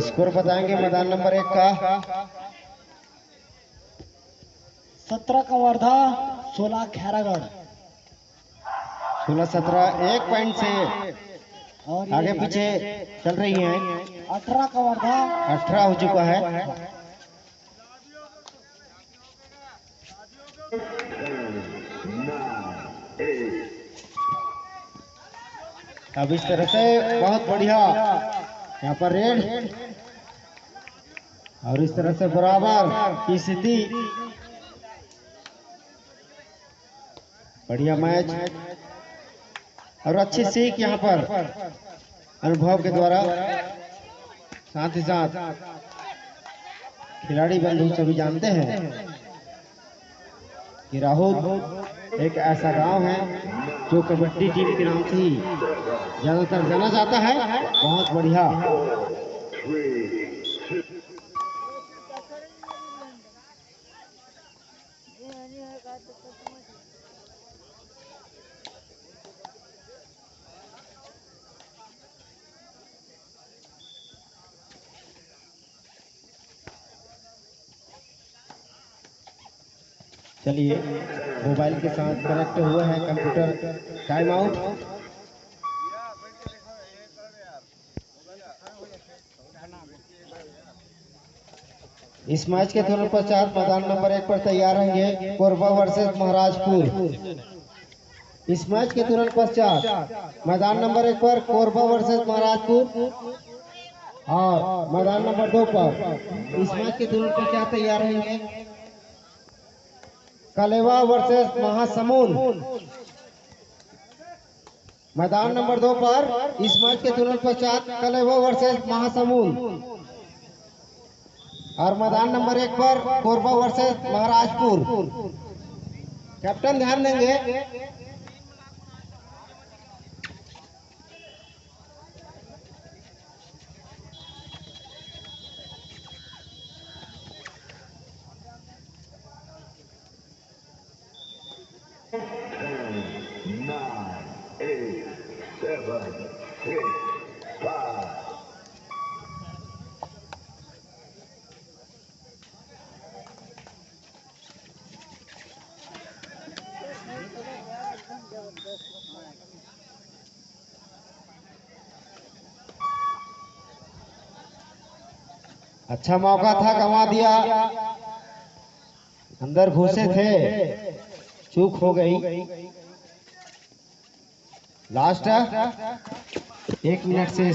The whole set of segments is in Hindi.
स्कोर बताएंगे मैदान नंबर 1 का। 17 कवर्धा, 16 खैरागढ़। 16-17 1 पॉइंट से और आगे पीछे चल रही हैं। 18 कवर्धा, 18 हो चुका है। अब इस तरह से बहुत बढ़िया यहाँ पर रेड और इस तरह से बराबर की स्थिति। बढ़िया मैच और अच्छी सीख यहाँ पर अनुभव के द्वारा। साथ ही साथ खिलाड़ी बंधु सभी जानते हैं कि राहुल एक ऐसा गांव है जो कबड्डी टीम के नाम से ही ज्यादातर जाना जाता है। बहुत बढ़िया। चलिए, मोबाइल के साथ कनेक्ट हुए हैं कंप्यूटर। Time out. इस मैच के तुरंत पश्चात मैदान नंबर 1 पर तैयार रहेंगे कोरबा वर्सेस महाराजपुर। इस मैच के तुरंत पश्चात मैदान नंबर 1 पर कोरबा वर्सेस महाराजपुर और मैदान नंबर 2 पर इस मैच के तुरंत पश्चात तैयार रहेंगे कलेवा वर्सेस महासमुंद। मैदान नंबर 2 पर इस मैच के तुरंत पश्चात कलेवा वर्सेस महासमुंद और मैदान नंबर 1 पर कोरबा वर्सेस महाराजपुर। कैप्टन ध्यान देंगे। अच्छा मौका था, गंवा दिया। अंदर घुसे थे, चूक हो गई। लास्ट 1 मिनट से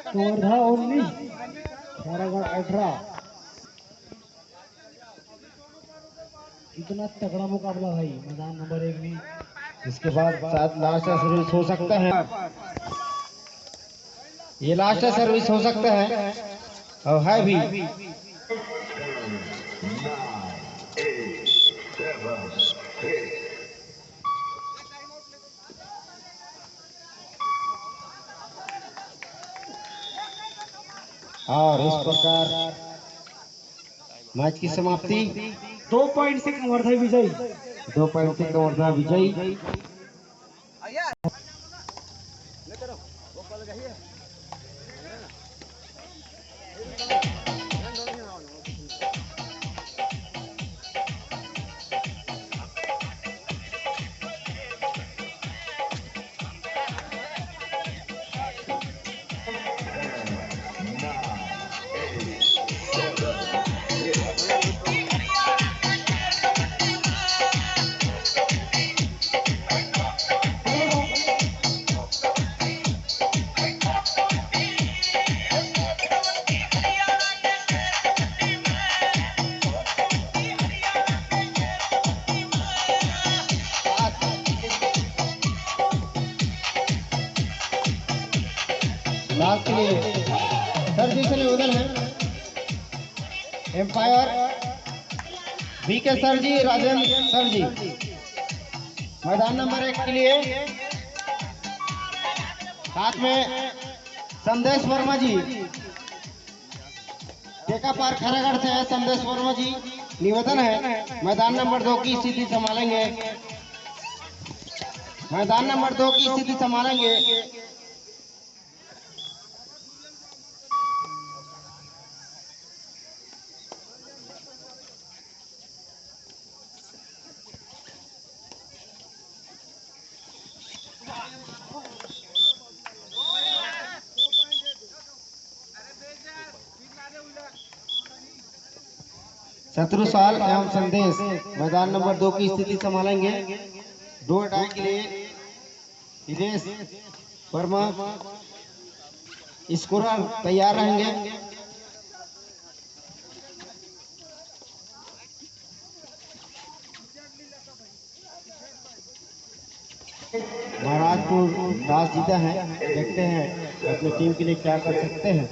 कवर्धा 19, खैरागढ़ 18। इतना तगड़ा मुकाबला भाई मैदान नंबर 1 में। इसके बाद शायद लास्ट सर्विस हो सकता है। ये लास्ट सर्विस हो सकता है और है भी। और इस प्रकार मैच की समाप्ति। 2 पॉइंट से कवर्धा विजयी। 2 पॉइंट से कवर्धा विजयी। लास्ट के लिए सर जी से निवेदन है, एम्पायर बीके सर जी, राजेंद्र सर जी, मैदान नंबर 1 के लिए, साथ में संदेश वर्मा जी टेका पार खरागढ़ से है संदेश वर्मा जी। निवेदन है मैदान नंबर 2 की स्थिति संभालेंगे। मैदान नंबर 2 की स्थिति संभालेंगे। शत्रु साल एवं संदेश मैदान नंबर 2 की स्थिति संभालेंगे। दो अटैक के लिए हिरेश वर्मा स्कोरर तैयार रहेंगे। महाराजपुर टॉस जीता है, देखते हैं अपनी टीम के लिए क्या कर सकते हैं।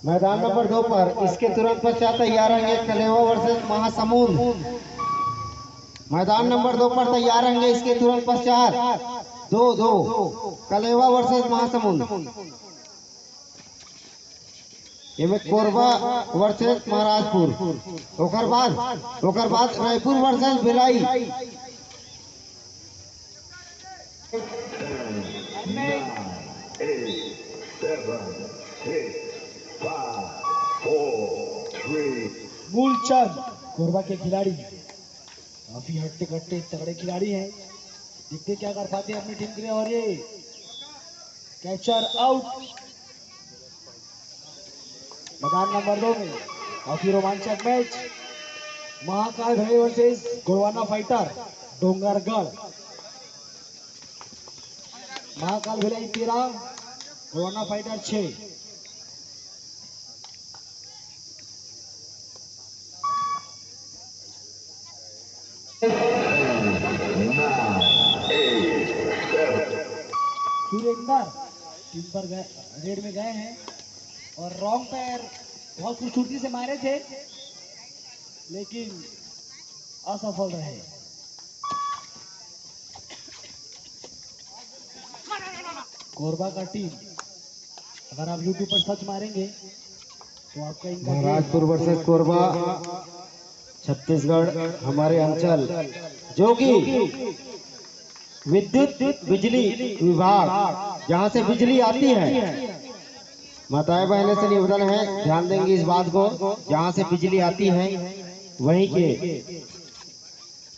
मैदान नंबर 2 पर इसके तुरंत पश्चात तैयार रहेंगे कलेवा वर्सेस महासमुंद। मैदान नंबर 2 पर तैयार रहेंगे इसके तुरंत पश्चात 2-2 कलेवा वर्सेस महासमुंद। इनमें कोरबा वर्सेस महाराजपुर। ओकर बाद रायपुर वर्सेस भिलाई। मूलचंद कोरबा के खिलाड़ी काफी हट्टे कट्टे तगड़े खिलाड़ी हैं। देखते क्या कर पाते हैं अपनी टीम के लिए। और ये कैचर आउट। मैदान नंबर 2 में काफी रोमांचक match Mahakal Bhilai versus Gorwana fighter Dongargarh. Mahakal Bhilai 13 Gorwana fighter 6। Surender team पर गए रेड में गए हैं और रॉन्ग पैर बहुत खूबसूरती से मारे थे लेकिन असफल रहे। कोरबा का टीम अगर आप YouTube पर सर्च मारेंगे तो आपका इनका महाराजपुर वर्सेस कोरबा छत्तीसगढ़ हमारे अंचल जो कि विद्युत बिजली विभाग जहां से बिजली आती है। माताएं बहनें से निवेदन है ध्यान देंगे इस बात को, जहां से बिजली आती है वहीं के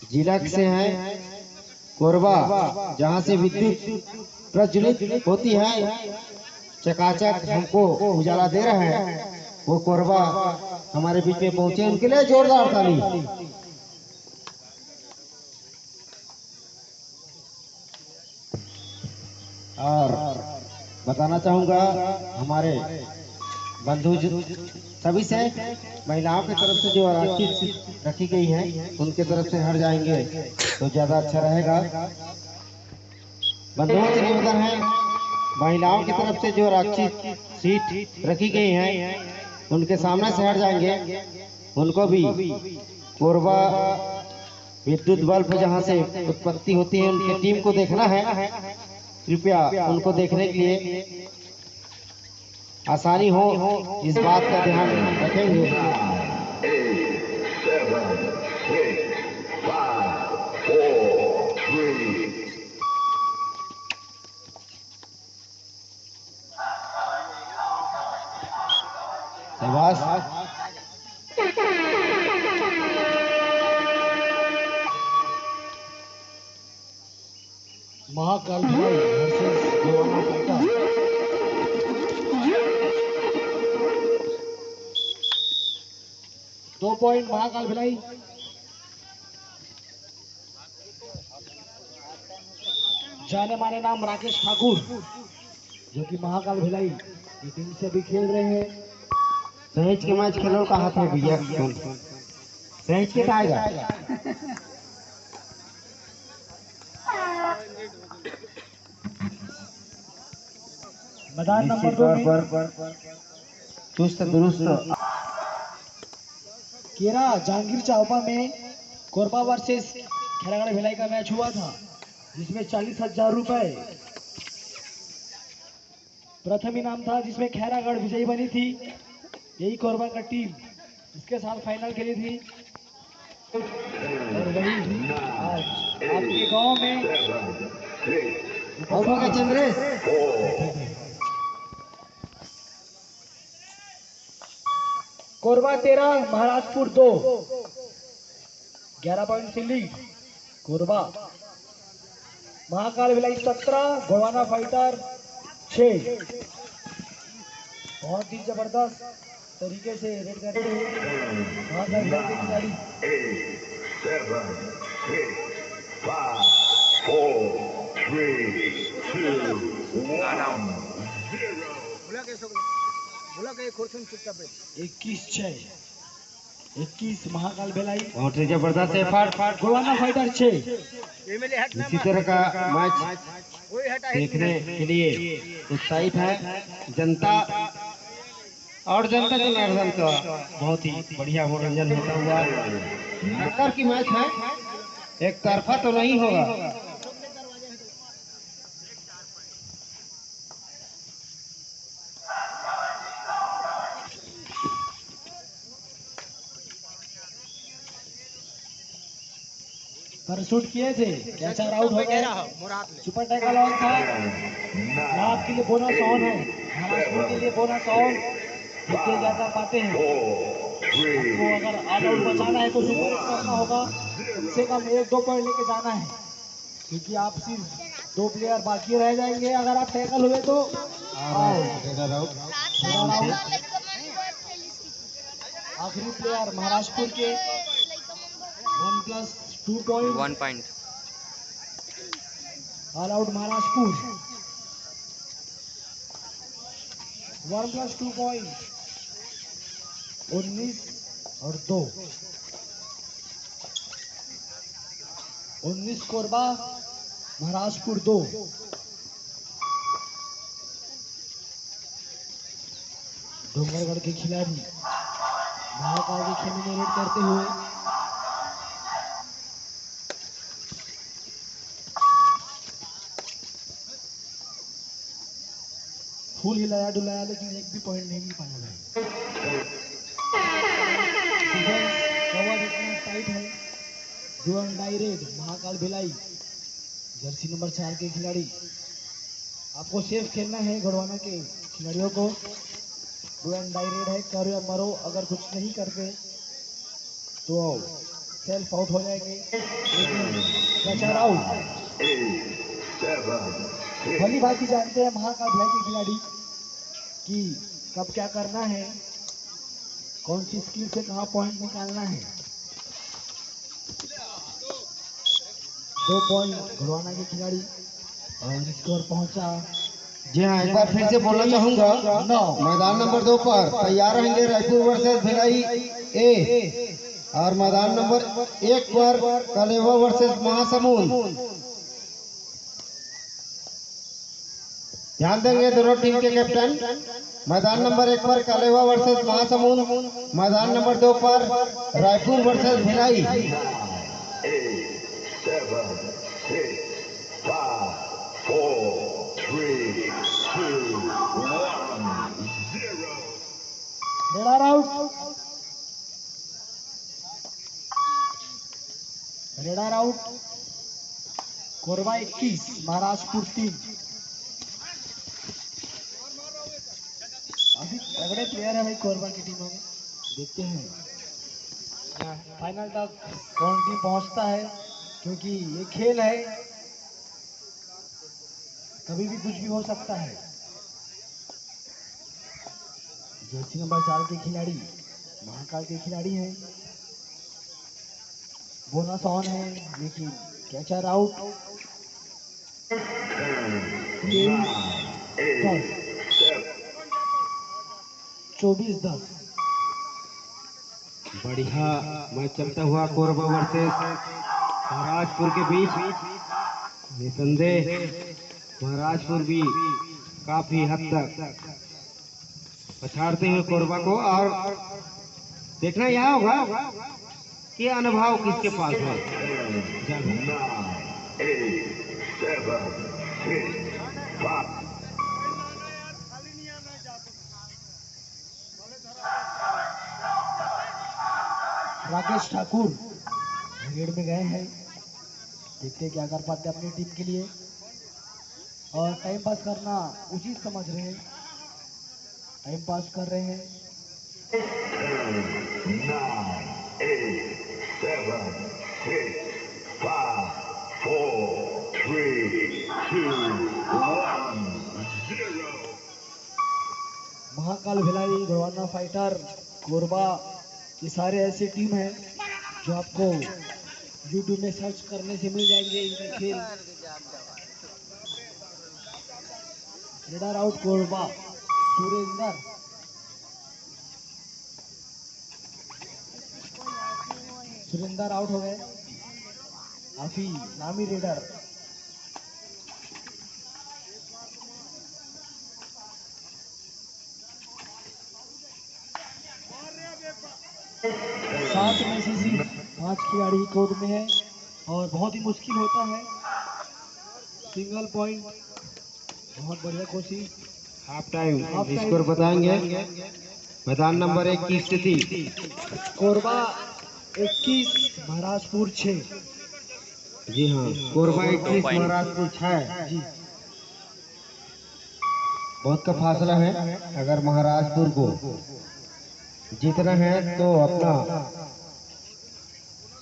जिला से है कोरबा, जहां से विद्युत प्रज्वलित होती है, चकाचक हमको उजाला दे रहे हैं, वो कोरबा हमारे बीच में पहुंचे, उनके लिए जोरदार ताली। और बताना चाहूंगा हमारे बंधु सभी से महिलाओं की तरफ से जो राशि रखी गई है उनके तरफ से हट जाएंगे तो ज्यादा अच्छा रहेगा। बंधुओं से निवेदन है महिलाओं की तरफ से जो आरक्षित सीट रखी गई है उनके सामने से हट जाएंगे। उनको भी कोरबा विद्युत बल्ब जहां से उत्पत्ति होती है उनकी टीम को देखना है। कृपया उनको देखने के लिए आसानी हो इस बात का ध्यान रखेंगे। 8, 7, 6, 5, 4, 3. शाबाश। Mahakal Bhilai versus Gorwana fighter. दो पॉइंट महाकाल भिलाई। जाने माने नाम राकेश ठाकुर जो कि महाकाल भिलाई की टीम से भी खेल रहे हैं। सहेज के मैच खेलो का हाथ है भैया, सहेज के आएगा। मैदान नंबर 2 में चुस्त दुरुस्त केरा जहांगीर चावपा में कोरबा वर्सेस खैरागढ़ भिलाई का मैच हुआ था, जिसमें 40,000 रुपए प्रथम इनाम था, जिसमें खैरागढ़ विजयी बनी थी। यही कोरबा का टीम इसके साथ फाइनल खेली थी। और वही आज आपके गांव में चंद्रेश कोरबा 13 महाराजपुर 2, 11 पॉइंट से लीड कोरबा। महाकाल भिलाई 17, गोवाना फाइटर 6। बहुत ही जबरदस्त तरीके से रेड करते हुए महाकाल भिलाई के खिलाड़ी 7, 6, 5, 4, 3, 2, 21-6, 21 महाकाल भिलाई, बहुत ही जबरदस्त एफर्ट। गोवाना फाइटर 6। इसी तरह का मैच देखने के लिए उत्साहित है जनता और जनता जनार्दन का बहुत ही बढ़िया मनोरंजन होता हुआ टक्कर की मैच है, एक तरफा तो नहीं होगा। पर शूट किए थे, कैच आउट हो गए। सुपर टैकल ऑन था। आपके लिए बोनस ऑन है, महाराष्ट्र के लिए बोनस ऑन देखते ज्यादा पाते हैं। आपको अगर ऑल आउट बचाना है तो सुपर करना होगा, कम से कम 1-2 पॉइंट लेके जाना है, क्योंकि आप सिर्फ 2 प्लेयर बाकी रह जाएंगे अगर आप टैकल हुए तो। आखिरी प्लेयर महाराष्ट्र के 1 point all out Maharashtra 1+2 point 19 और 2 19 कोरबा महाराजपुर 2। डोंगरगढ़ के खिलाड़ी महाकाल के खेमे में रेड करते हुए फूल हिलाया डुलाया, लेकिन एक भी पॉइंट नहीं मिल पाया है। कवर इतना टाइट है। Do and die red Mahakal Bhilai jersey number 4 के खिलाड़ी। आपको सेफ खेलना है गढ़वाना के खिलाड़ियों को। डू एंड डाई रेड है, करो या मरो, अगर कुछ नहीं करते तो सेल्फ आउट हो जाएंगे। लेकिन आउट भली भांति जानते हैं महाकाल भिलाई के खिलाड़ी कि कब क्या करना है, कौन सी स्किल से कहाँ पॉइंट निकालना है। 2 पॉइंट घुड़वाना के खिलाड़ी और स्कोर पहुंचा। जी हाँ, एक बार फिर से बोलना चाहूंगा, मैदान नंबर 2 पर तैयार रहेंगे रायपुर वर्सेस भिलाई ए, और मैदान नंबर 1 पर कलेवा वर्सेस महासमुंद। ध्यान देंगे दोनों टीम के कैप्टन। मैदान नंबर 1 पर कलेवा वर्सेस महासमुंद, मैदान नंबर 2 पर Raipur versus Bhilai. 7, 6, 5, 4, 3, 2, 1, 0. Raider out. Raider out. Korba 21 Maharajpur 3। अभी तगड़े प्लेयर है भाई कोरबा की टीमों में, देखते हैं फाइनल तक कौन टीम पहुंचता है, क्योंकि ये खेल है, कभी भी कुछ भी हो सकता है। जर्सी नंबर 4 के खिलाड़ी महाकाल के खिलाड़ी हैं। बोनस ऑन है, लेकिन कैचर आउट। 24-10। बढ़िया मैच चलता हुआ कोरबा वर्सेस महाराजपुर के बीच। निसंदेह महाराजपुर भी काफी हद तक पछाड़ते हुए कोरबा को, और देखना यह होगा ये अनुभव किसके पास है? 9, 8, 7, 6, 5. राकेश ठाकुर रेड में गए हैं, देखते हैं क्या कर पाते हैं अपनी टीम के लिए। और टाइम पास करना उचित समझ रहे हैं, टाइम पास कर रहे हैं। 9, 8, 7, 6, 5, 4, 3, 2, 1, 0. महाकाल भिलाई, घोड़वाना फाइटर, कोरबा, ये सारे ऐसे टीम हैं जो आपको YouTube में सर्च करने से मिल जाएंगे इनके खेल। Raider out Korba, Surender out हो गए। काफी नामी रेडर। सात में से सिर्फ 5 खिलाड़ी कोर्ट में है और बहुत ही मुश्किल होता है। सिंगल पॉइंट, बहुत बढ़िया कोशिश। हाफ टाइम स्कोर बताएंगे। मैदान नंबर 1 की स्थिति कोरबा 21, महाराजपुर 6। जी हाँ, कोरबा 21, महाराजपुर 6 जी बहुत का फासला है। अगर महाराजपुर को जीतना है तो अपना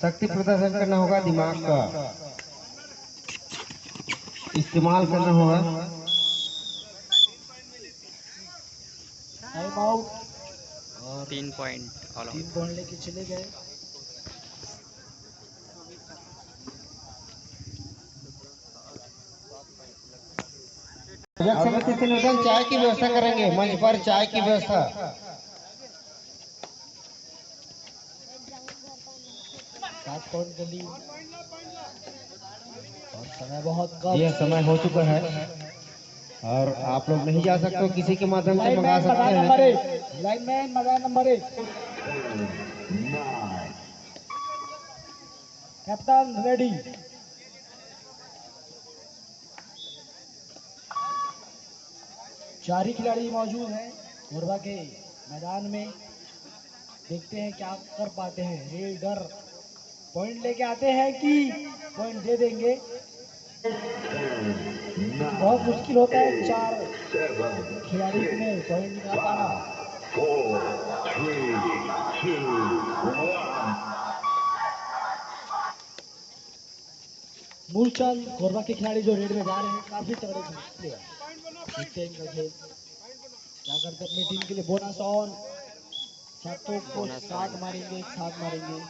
शक्ति प्रदर्शन करना होगा, दिमाग का इस्तेमाल करना होगा। टाइम आउट और 3 पॉइंट ऑल 3 पॉइंट लेके चले गए। आयोजक समिति से निवेदन, चाय की व्यवस्था करेंगे, मंच पर चाय की व्यवस्था। 7 पॉइंट के लीड और समय बहुत कम। यह समय हो चुका है और आप लोग नहीं जा सकते हो, किसी के माध्यम से मंगा सकते हैं। लाइनमैन मैदान नंबर 1, 9, कैप्टन रेडी। चार ही खिलाड़ी मौजूद हैं कोरबा के मैदान में, देखते हैं क्या कर पाते हैं। रेडर पॉइंट लेके आते हैं कि पॉइंट दे देंगे, बहुत मुश्किल होता है 4 खिलाड़ी में पॉइंट निकाल पाना। 4, 3, 2, 1. मूलचंद कोरबा के खिलाड़ी जो रेड में जा रहे हैं, काफी तगड़े प्लेयर। देखते हैं इनका खेल क्या करते हैं अपनी टीम के लिए। बोनस ऑन, सातों को 7 मारेंगे, 7 मारेंगे।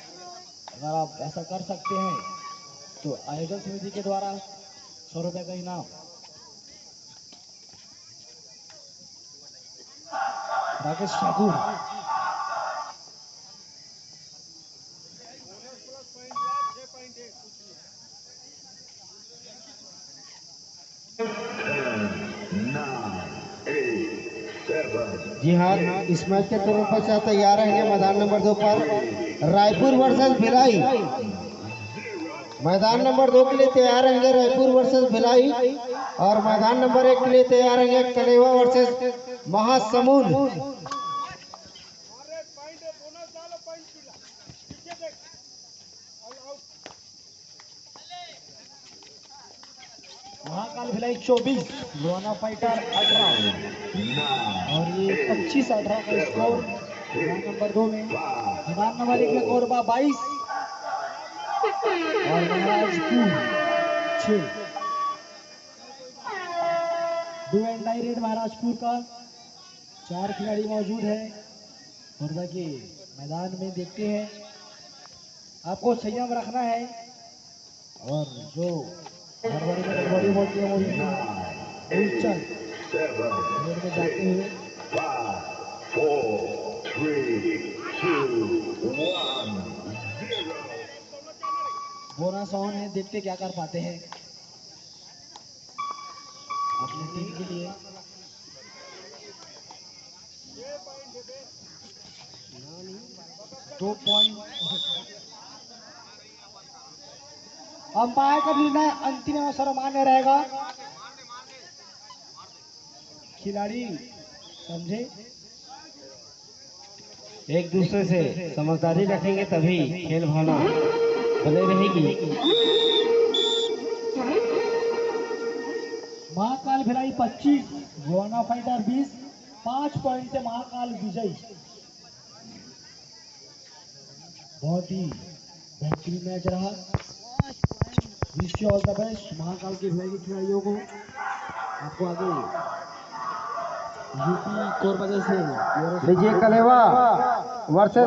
अगर आप ऐसा कर सकते हैं तो आयोजन समिति के द्वारा 100 रुपए का इनाम। राकेश ठाकुर जी हाँ, इस मैच के तुरंत पश्चात तैयार रहेंगे मैदान नंबर 2 पर रायपुर वर्सेस भिलाई। मैदान नंबर 2 के लिए तैयार रहेंगे रायपुर वर्सेस भिलाई और मैदान नंबर 1 के लिए तैयार रहेंगे कलेवा वर्सेस महासमुंद। महाकाल भिलाई 24, रोना फाइटर 18 और ये 25-18 का स्कोर मैदान नंबर 2 में। मैदान नंबर 1 में कोरबा 22 और Maharajpur 6। Do and die red Maharajpur का 4 खिलाड़ी मौजूद है कोरबा के मैदान में। देखते हैं, आपको संयम रखना है और जो हड़बड़ी में गड़बड़ी होती है वो मूलचंद रेड में जाते हुए। 5, 4, 3, 2, 1, 0. बोनस ऑन है, देखते क्या कर पाते हैं अपनी टीम के लिए। दो पॉइंट अंपायर का निर्णय अंतिम एवं सर्वमान्य रहेगा। खिलाड़ी समझे, एक दूसरे से समझदारी रखेंगे तभी खेल भावना बनी रहेगी। महाकाल भिलाई 25, गोवाना फाइटर 20, 5 पॉइंट से महाकाल विजयी। बहुत ही बेहतरीन मैच रहा। Wish you all the best Mahakal के भिलाई के खिलाड़ियों को। आपको आगे यूपी कोरबा से विजय कलेवा वर्सेस